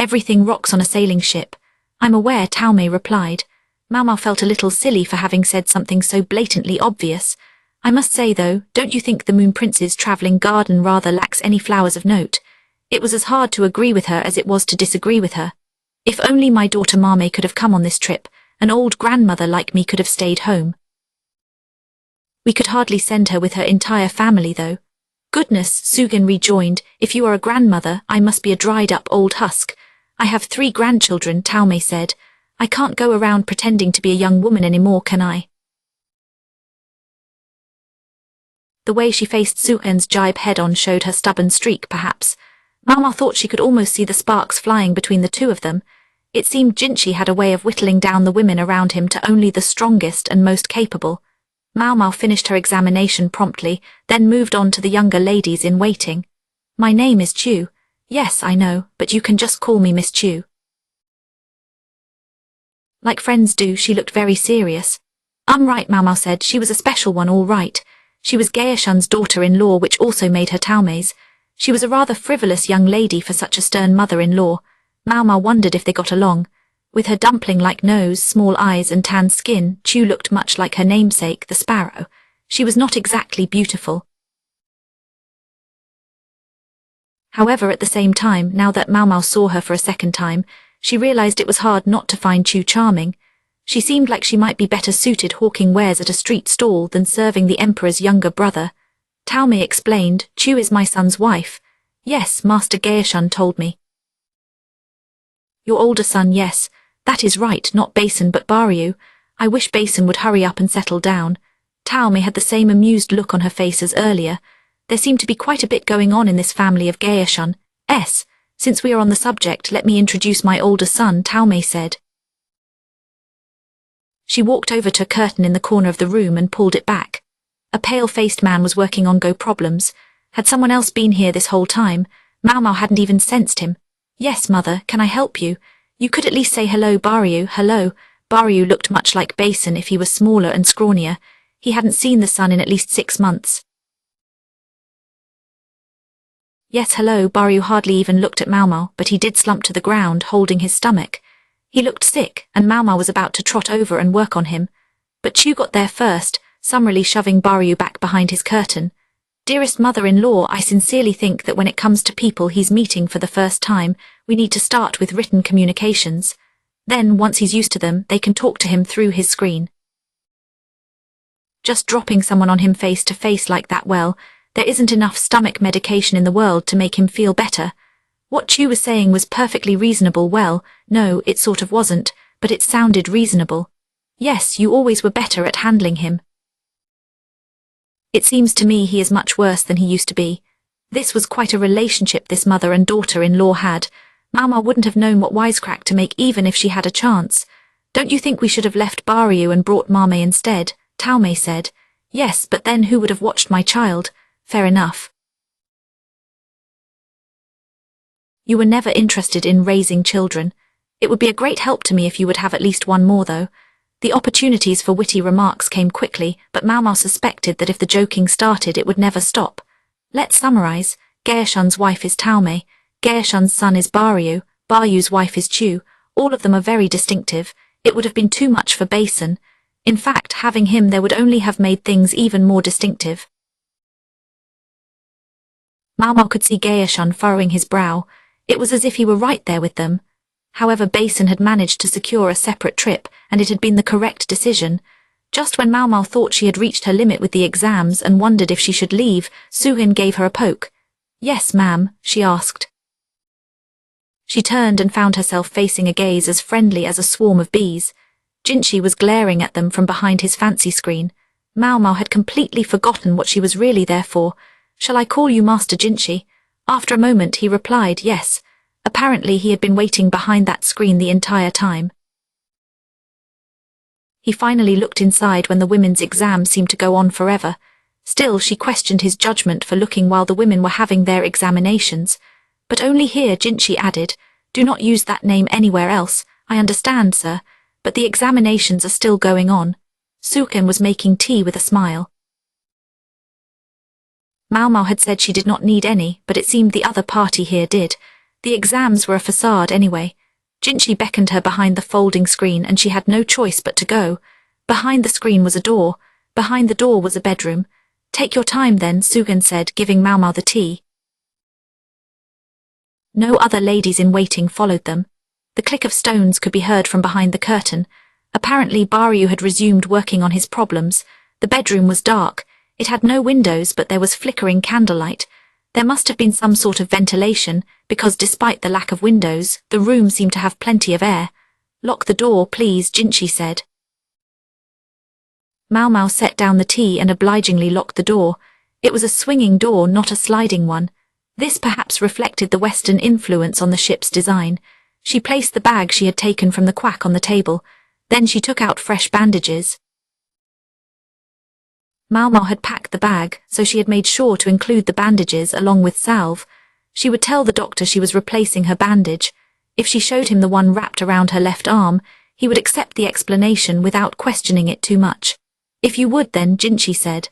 Everything rocks on a sailing ship. I'm aware, Taomei replied. Maomao felt a little silly for having said something so blatantly obvious. I must say though, don't you think the Moon Prince's travelling garden rather lacks any flowers of note? It was as hard to agree with her as it was to disagree with her. If only my daughter Mame could have come on this trip, an old grandmother like me could have stayed home. We could hardly send her with her entire family though. Goodness, Sugen rejoined, if you are a grandmother, I must be a dried-up old husk. I have 3 grandchildren, Taomei said. I can't go around pretending to be a young woman anymore, can I? The way she faced Sugen's jibe head-on showed her stubborn streak, perhaps. Maomao thought she could almost see the sparks flying between the two of them. It seemed Jinchi had a way of whittling down the women around him to only the strongest and most capable. Maomao finished her examination promptly, then moved on to the younger ladies in waiting. My name is Chu. Yes, I know, but you can just call me Miss Chu. Like friends do, she looked very serious. Right, Maomao said, she was a special one, all right. She was Gaoshun's daughter-in-law, which also made her Taomei's. She was a rather frivolous young lady for such a stern mother-in-law. Maomao wondered if they got along. With her dumpling-like nose, small eyes and tanned skin, Chu looked much like her namesake, the sparrow. She was not exactly beautiful. However, at the same time, now that Maomao saw her for a second time, she realized it was hard not to find Chu charming. She seemed like she might be better suited hawking wares at a street stall than serving the emperor's younger brother. Taomei explained, Chu is my son's wife. Yes, Master Gaoshun told me. Your older son, yes. That is right, not Basin but Baryu. I wish Basin would hurry up and settle down. Taomei had the same amused look on her face as earlier. There seemed to be quite a bit going on in this family of Gaoshun. Since we are on the subject, let me introduce my older son, Taomei said. She walked over to a curtain in the corner of the room and pulled it back. A pale-faced man was working on Go problems. Had someone else been here this whole time? Maomao hadn't even sensed him. Yes, mother, can I help you? You could at least say hello, Baryu, hello. Baryu looked much like Basin if he was smaller and scrawnier. He hadn't seen the sun in at least 6 months. Yes, hello, Baryu hardly even looked at Maomao, but he did slump to the ground, holding his stomach. He looked sick, and Maomao was about to trot over and work on him. But Chu got there first, summarily shoving Baryu back behind his curtain. Dearest mother-in-law, I sincerely think that when it comes to people he's meeting for the first time, we need to start with written communications. Then, once he's used to them, they can talk to him through his screen. Just dropping someone on him face to face like that, well, there isn't enough stomach medication in the world to make him feel better. What Chu was saying was perfectly reasonable. Well, no, it sort of wasn't, but it sounded reasonable. Yes, you always were better at handling him. It seems to me he is much worse than he used to be. This was quite a relationship this mother and daughter-in-law had. Maomao wouldn't have known what wisecrack to make even if she had a chance. Don't you think we should have left Baryu and brought Mame instead? Taomei said. Yes, but then who would have watched my child? Fair enough. You were never interested in raising children. It would be a great help to me if you would have at least one more though. The opportunities for witty remarks came quickly, but Maomao suspected that if the joking started it would never stop. Let's summarize. Gaoshun's wife is Taomei. Gaoshun's son is Baryu. Baryu's wife is Chu. All of them are very distinctive. It would have been too much for Basin. In fact, having him there would only have made things even more distinctive. Maomao could see Gaoshun furrowing his brow. It was as if he were right there with them. However, Basin had managed to secure a separate trip, and it had been the correct decision. Just when Maomao thought she had reached her limit with the exams and wondered if she should leave, Sugen gave her a poke. Yes, ma'am, she asked. She turned and found herself facing a gaze as friendly as a swarm of bees. Jinchi was glaring at them from behind his fancy screen. Maomao had completely forgotten what she was really there for. Shall I call you Master Jinchi? After a moment he replied yes. Apparently he had been waiting behind that screen the entire time. He finally looked inside when the women's exam seemed to go on forever. Still, she questioned his judgment for looking while the women were having their examinations. But only here, Jinchi added, do not use that name anywhere else. I understand, sir, but the examinations are still going on. Suken was making tea with a smile. Maomao had said she did not need any, but it seemed the other party here did. The exams were a facade anyway. Jinchi beckoned her behind the folding screen and she had no choice but to go. Behind the screen was a door. Behind the door was a bedroom. Take your time then, Sugan said, giving Maomao the tea. No other ladies in waiting followed them. The click of stones could be heard from behind the curtain. Apparently Baryu had resumed working on his problems. The bedroom was dark. It had no windows, but there was flickering candlelight. There must have been some sort of ventilation, because despite the lack of windows, the room seemed to have plenty of air. Lock the door, please, Jinchi said. Maomao set down the tea and obligingly locked the door. It was a swinging door, not a sliding one. This perhaps reflected the Western influence on the ship's design. She placed the bag she had taken from the quack on the table. Then she took out fresh bandages. Maomao had packed the bag, so she had made sure to include the bandages along with salve. She would tell the doctor she was replacing her bandage. If she showed him the one wrapped around her left arm, he would accept the explanation without questioning it too much. If you would then, Jinchi said.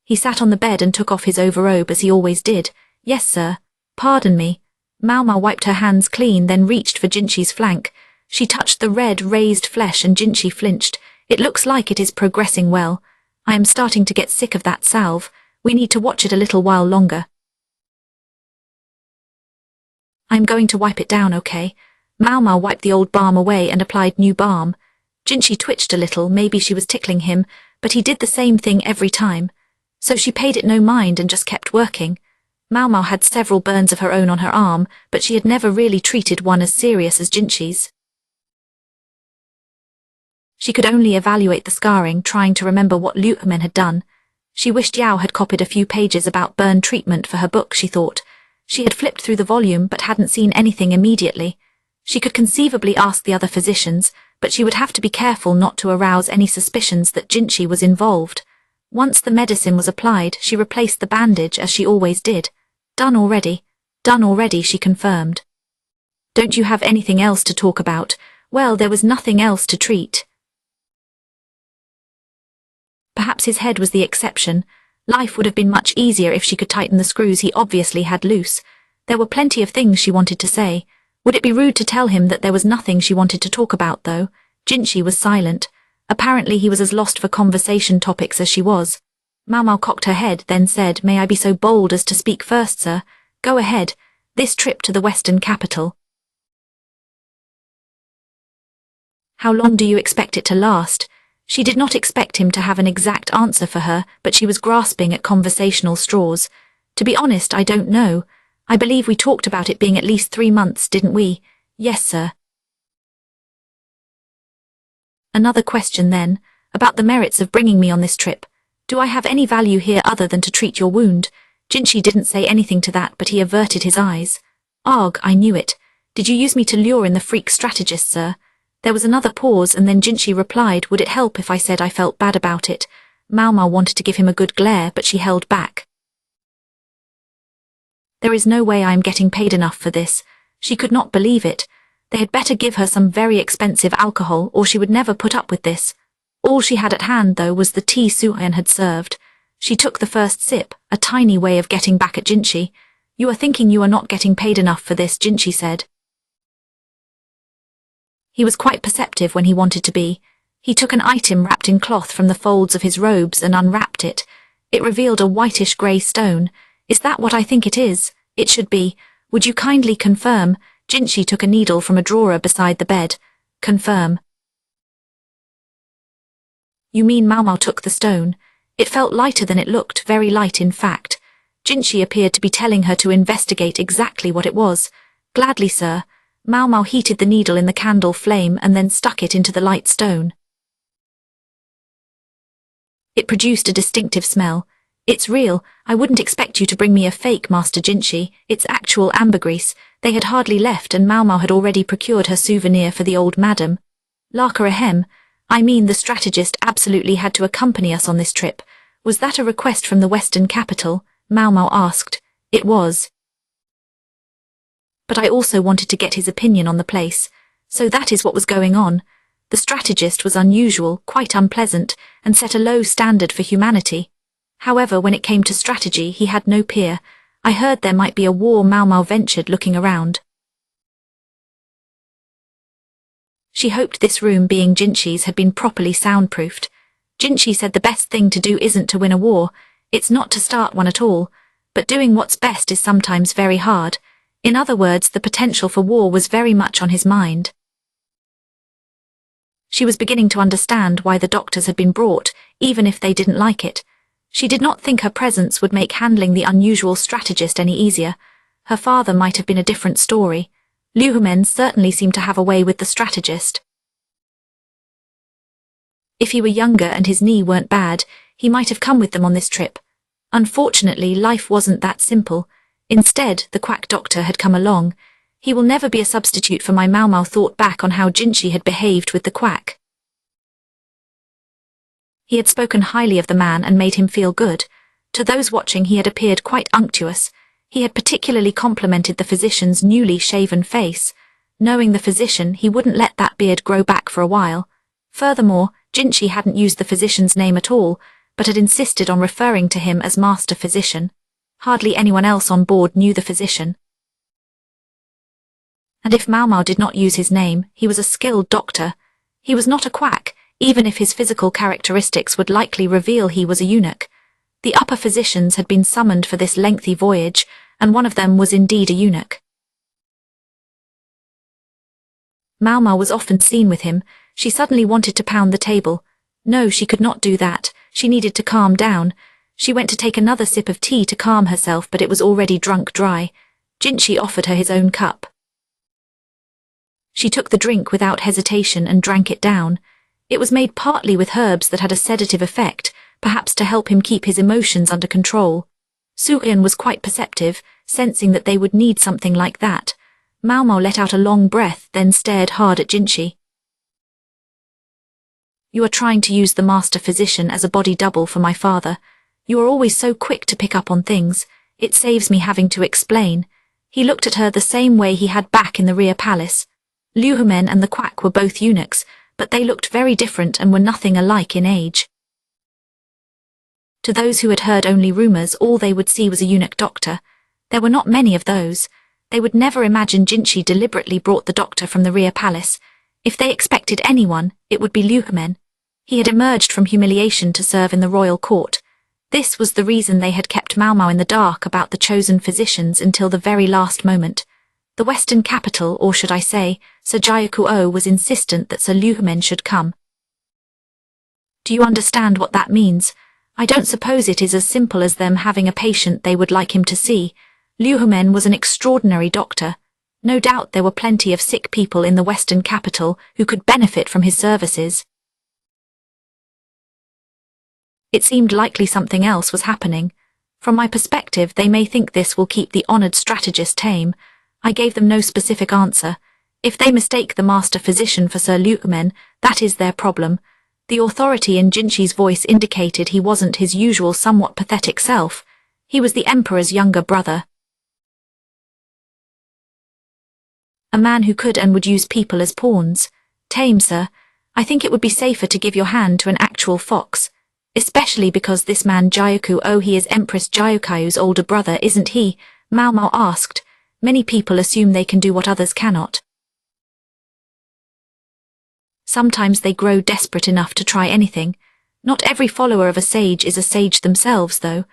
He sat on the bed and took off his overrobe as he always did. Yes, sir. Pardon me. Maomao wiped her hands clean, then reached for Jinchi's flank. She touched the red, raised flesh and Jinchi flinched. It looks like it is progressing well. I am starting to get sick of that salve. We need to watch it a little while longer. I'm going to wipe it down, okay? Maomao wiped the old balm away and applied new balm. Jinchi twitched a little, maybe she was tickling him, but he did the same thing every time. So she paid it no mind and just kept working. Maomao had several burns of her own on her arm, but she had never really treated one as serious as Jinchi's. She could only evaluate the scarring, trying to remember what Liumen had done. She wished Yao had copied a few pages about burn treatment for her book, she thought. She had flipped through the volume but hadn't seen anything immediately. She could conceivably ask the other physicians, but she would have to be careful not to arouse any suspicions that Jinchi was involved. Once the medicine was applied, she replaced the bandage as she always did. Done already, she confirmed. Don't you have anything else to talk about? Well, there was nothing else to treat. Perhaps his head was the exception. Life would have been much easier if she could tighten the screws he obviously had loose. There were plenty of things she wanted to say. Would it be rude to tell him that there was nothing she wanted to talk about, though? Jinchi was silent. Apparently he was as lost for conversation topics as she was. Maomao cocked her head, then said, May I be so bold as to speak first, sir? Go ahead. This trip to the Western capital. How long do you expect it to last? She did not expect him to have an exact answer for her, but she was grasping at conversational straws. To be honest, I don't know. I believe we talked about it being at least 3 months, didn't we? Yes, sir. Another question then, about the merits of bringing me on this trip. Do I have any value here other than to treat your wound? Jinchi didn't say anything to that, but he averted his eyes. Arg, I knew it. Did you use me to lure in the freak strategist, sir? There was another pause and then Jinchi replied, would it help if I said I felt bad about it? Maomao wanted to give him a good glare, but she held back. There is no way I am getting paid enough for this. She could not believe it. They had better give her some very expensive alcohol or she would never put up with this. All she had at hand, though, was the tea Suan had served. She took the first sip, a tiny way of getting back at Jinchi. You are thinking you are not getting paid enough for this, Jinchi said. He was quite perceptive when he wanted to be. He took an item wrapped in cloth from the folds of his robes and unwrapped it. It revealed a whitish-grey stone. Is that what I think it is? It should be. Would you kindly confirm? Jinchi took a needle from a drawer beside the bed. Confirm. You mean Maomao took the stone? It felt lighter than it looked, very light in fact. Jinchi appeared to be telling her to investigate exactly what it was. Gladly, sir. Maomao heated the needle in the candle flame and then stuck it into the light stone. It produced a distinctive smell. It's real. I wouldn't expect you to bring me a fake, Master Jinchi. It's actual ambergris. They had hardly left and Maomao had already procured her souvenir for the old madam. Laka ahem. I mean, the strategist absolutely had to accompany us on this trip. Was that a request from the Western capital? Maomao asked. It was. But I also wanted to get his opinion on the place. So that is what was going on. The strategist was unusual, quite unpleasant, and set a low standard for humanity. However, when it came to strategy, he had no peer. I heard there might be a war. Maomao ventured, looking around. She hoped this room, being Jinchi's, had been properly soundproofed. Jinchi said the best thing to do isn't to win a war, it's not to start one at all, but doing what's best is sometimes very hard. In other words, the potential for war was very much on his mind. She was beginning to understand why the doctors had been brought, even if they didn't like it. She did not think her presence would make handling the unusual strategist any easier. Her father might have been a different story. Liu Humen certainly seemed to have a way with the strategist. If he were younger and his knee weren't bad, he might have come with them on this trip. Unfortunately, life wasn't that simple. Instead, the quack doctor had come along. He will never be a substitute for my Maomao. Thought back on how Jinchi had behaved with the quack. He had spoken highly of the man and made him feel good. To those watching, he had appeared quite unctuous. He had particularly complimented the physician's newly shaven face. Knowing the physician, he wouldn't let that beard grow back for a while. Furthermore, Jinchi hadn't used the physician's name at all, but had insisted on referring to him as Master Physician. Hardly anyone else on board knew the physician. And if Maomao did not use his name, he was a skilled doctor. He was not a quack, even if his physical characteristics would likely reveal he was a eunuch. The upper physicians had been summoned for this lengthy voyage, and one of them was indeed a eunuch. Maomao was often seen with him. She suddenly wanted to pound the table. No, she could not do that. She needed to calm down. She went to take another sip of tea to calm herself, but it was already drunk dry. Jinchi offered her his own cup. She took the drink without hesitation and drank it down. It was made partly with herbs that had a sedative effect, perhaps to help him keep his emotions under control. Suyan was quite perceptive, sensing that they would need something like that. Maomao let out a long breath, then stared hard at Jinchi. You are trying to use the master physician as a body double for my father. You are always so quick to pick up on things. It saves me having to explain. He looked at her the same way he had back in the rear palace. Liu Humen and the quack were both eunuchs, but they looked very different and were nothing alike in age. To those who had heard only rumors, all they would see was a eunuch doctor. There were not many of those. They would never imagine Jinchi deliberately brought the doctor from the rear palace. If they expected anyone, it would be Liu Humen. He had emerged from humiliation to serve in the royal court. This was the reason they had kept Maomao in the dark about the chosen physicians until the very last moment. The western capital, or should I say, Sir Jiakuo, was insistent that Sir Liu Humen should come. Do you understand what that means? I don't suppose it is as simple as them having a patient they would like him to see. Liu Humen was an extraordinary doctor. No doubt there were plenty of sick people in the western capital who could benefit from his services. It seemed likely something else was happening. From my perspective, they may think this will keep the honored strategist tame. I gave them no specific answer. If they mistake the master physician for Sir Liu Humen, that is their problem. The authority in Jinchi's voice indicated he wasn't his usual somewhat pathetic self. He was the emperor's younger brother. A man who could and would use people as pawns. Tame, sir. I think it would be safer to give your hand to an actual fox. Especially because this man Jiakuo, he is Empress Jiakuo's older brother, isn't he? Maomao asked. Many people assume they can do what others cannot. Sometimes they grow desperate enough to try anything. Not every follower of a sage is a sage themselves, though.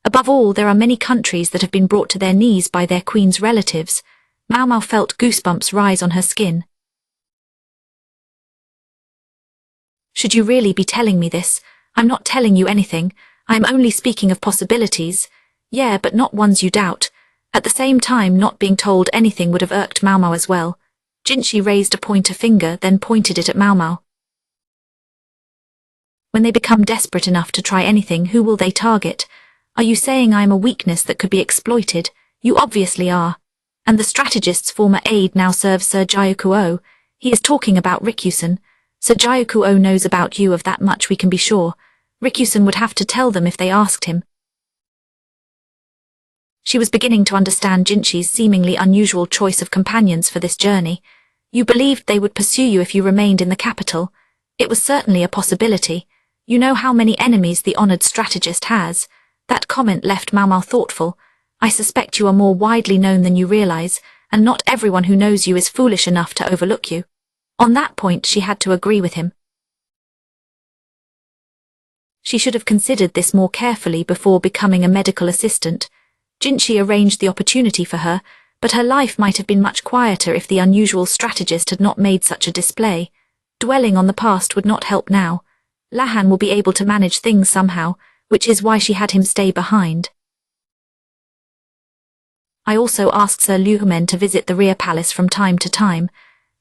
Above all, there are many countries that have been brought to their knees by their queen's relatives. Maomao felt goosebumps rise on her skin. Should you really be telling me this? I'm not telling you anything. I'm only speaking of possibilities. Yeah, but not ones you doubt. At the same time, not being told anything would have irked Maomao as well. Jinchi raised a pointer finger, then pointed it at Maomao. When they become desperate enough to try anything, who will they target? Are you saying I am a weakness that could be exploited? You obviously are. And the strategist's former aide now serves Sir Jiakuo. He is talking about Rikusen. Sir Jiakuo knows about you, of that much we can be sure. Rikusen would have to tell them if they asked him. She was beginning to understand Jinchi's seemingly unusual choice of companions for this journey. You believed they would pursue you if you remained in the capital. It was certainly a possibility. You know how many enemies the honored strategist has. That comment left Maomao thoughtful. I suspect you are more widely known than you realize, and not everyone who knows you is foolish enough to overlook you. On that point, she had to agree with him. She should have considered this more carefully before becoming a medical assistant. Jinchi arranged the opportunity for her, but her life might have been much quieter if the unusual strategist had not made such a display. Dwelling on the past would not help now. Lahan will be able to manage things somehow, which is why she had him stay behind. I also asked Sir Luhmen to visit the rear palace from time to time,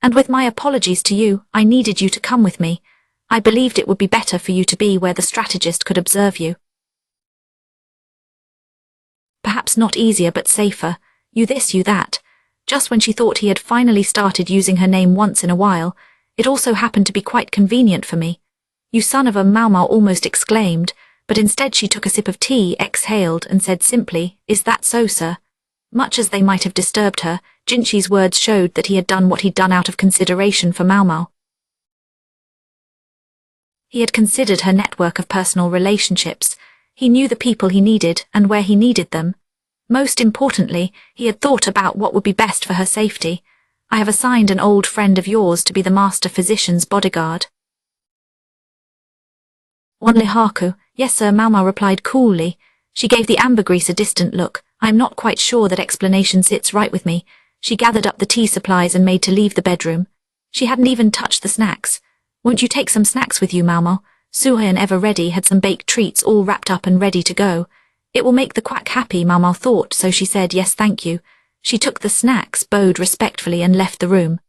and with my apologies to you, I needed you to come with me. I believed it would be better for you to be where the strategist could observe you. Perhaps not easier but safer, you this, you that. Just when she thought he had finally started using her name once in a while, it also happened to be quite convenient for me. You son of a Maomao almost exclaimed, but instead she took a sip of tea, exhaled, and said simply, "Is that so, sir?" Much as they might have disturbed her, Jinchi's words showed that he had done what he'd done out of consideration for Maomao. He had considered her network of personal relationships. He knew the people he needed and where he needed them. Most importantly, he had thought about what would be best for her safety. I have assigned an old friend of yours to be the master physician's bodyguard. Wanlihaku, yes sir, Maomao replied coolly. She gave the ambergris a distant look. I am not quite sure that explanation sits right with me. She gathered up the tea supplies and made to leave the bedroom. She hadn't even touched the snacks. Won't you take some snacks with you, Maomao? Suhayan, ever ready, had some baked treats all wrapped up and ready to go. It will make the quack happy, Maomao thought, so she said yes thank you. She took the snacks, bowed respectfully, and left the room.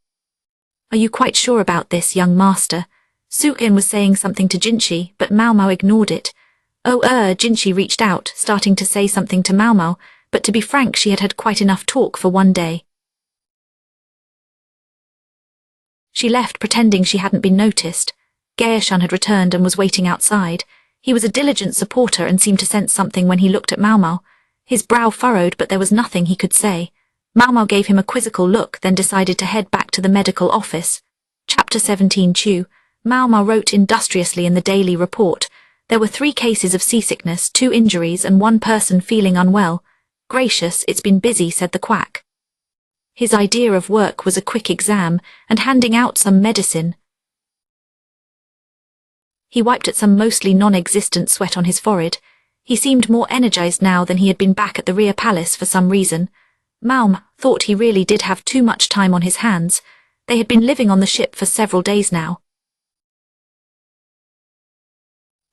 Are you quite sure about this, young master? Suhayan was saying something to Jinchi, but Maomao ignored it. Jinchi reached out, starting to say something to Maomao, but to be frank, she had had quite enough talk for one day. She left, pretending she hadn't been noticed. Gaeshan had returned and was waiting outside. He was a diligent supporter and seemed to sense something when he looked at Maomao. His brow furrowed, but there was nothing he could say. Maomao gave him a quizzical look, then decided to head back to the medical office. Chapter 17 Chu. Maomao wrote industriously in the daily report. There were 3 cases of seasickness, 2 injuries, and 1 person feeling unwell. Gracious, it's been busy, said the quack. His idea of work was a quick exam and handing out some medicine. He wiped at some mostly non-existent sweat on his forehead. He seemed more energized now than he had been back at the rear palace for some reason. Maomao thought he really did have too much time on his hands. They had been living on the ship for several days now.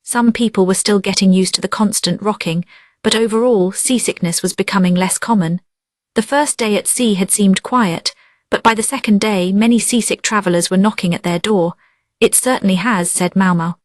Some people were still getting used to the constant rocking, but overall, seasickness was becoming less common. The first day at sea had seemed quiet, but by the second day, many seasick travelers were knocking at their door. It certainly has, said Maomao.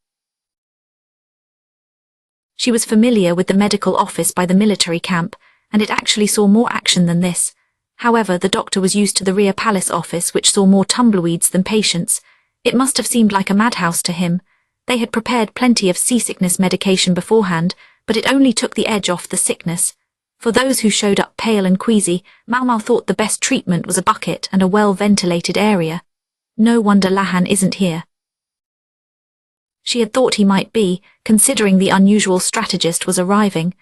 She was familiar with the medical office by the military camp, and it actually saw more action than this. However, the doctor was used to the rear palace office, which saw more tumbleweeds than patients. It must have seemed like a madhouse to him. They had prepared plenty of seasickness medication beforehand, but it only took the edge off the sickness. For those who showed up pale and queasy, Maomao thought the best treatment was a bucket and a well-ventilated area. No wonder Lahan isn't here. She had thought he might be, considering the unusual strategist was arriving,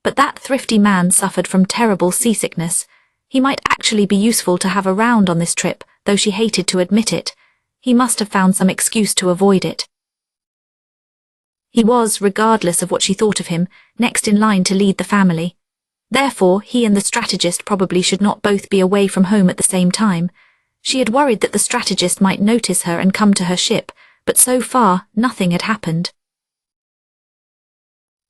but that thrifty man suffered from terrible seasickness. He might actually be useful to have around on this trip, though she hated to admit it. He must have found some excuse to avoid it. He was, regardless of what she thought of him, next in line to lead the family. Therefore, he and the strategist probably should not both be away from home at the same time. She had worried that the strategist might notice her and come to her ship, but so far, nothing had happened.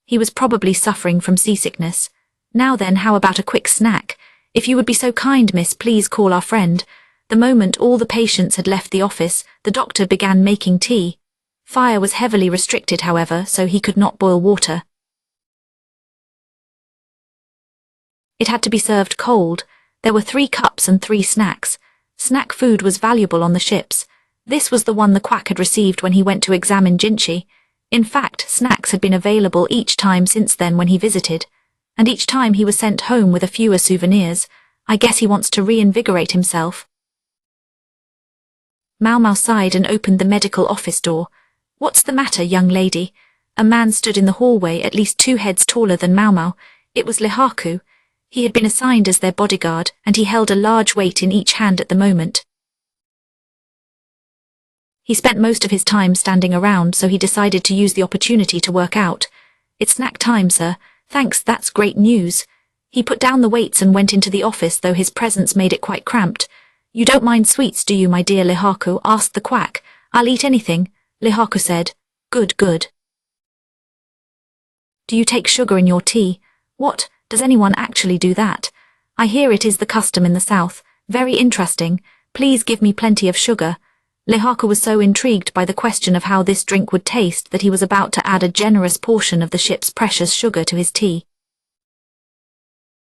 He was probably suffering from seasickness. Now then, how about a quick snack? If you would be so kind, miss, please call our friend. The moment all the patients had left the office, the doctor began making tea. Fire was heavily restricted, however, so he could not boil water. It had to be served cold. There were 3 cups and 3 snacks. Snack food was valuable on the ships. This was the one the quack had received when he went to examine Jinchi. In fact, snacks had been available each time since then when he visited, and each time he was sent home with a fewer souvenirs. I guess he wants to reinvigorate himself. Maomao sighed and opened the medical office door. What's the matter, young lady? A man stood in the hallway, at least 2 heads taller than Maomao. It was Lihaku. He had been assigned as their bodyguard, and he held a large weight in each hand at the moment. He spent most of his time standing around, so he decided to use the opportunity to work out. "It's snack time, sir. Thanks, that's great news." He put down the weights and went into the office, though his presence made it quite cramped. "You don't mind sweets, do you, my dear Lihaku?" asked the quack. "I'll eat anything," Lihaku said. "Good, good. Do you take sugar in your tea?" "What? Does anyone actually do that?" "I hear it is the custom in the south. Very interesting. Please give me plenty of sugar." Lihaku was so intrigued by the question of how this drink would taste that he was about to add a generous portion of the ship's precious sugar to his tea.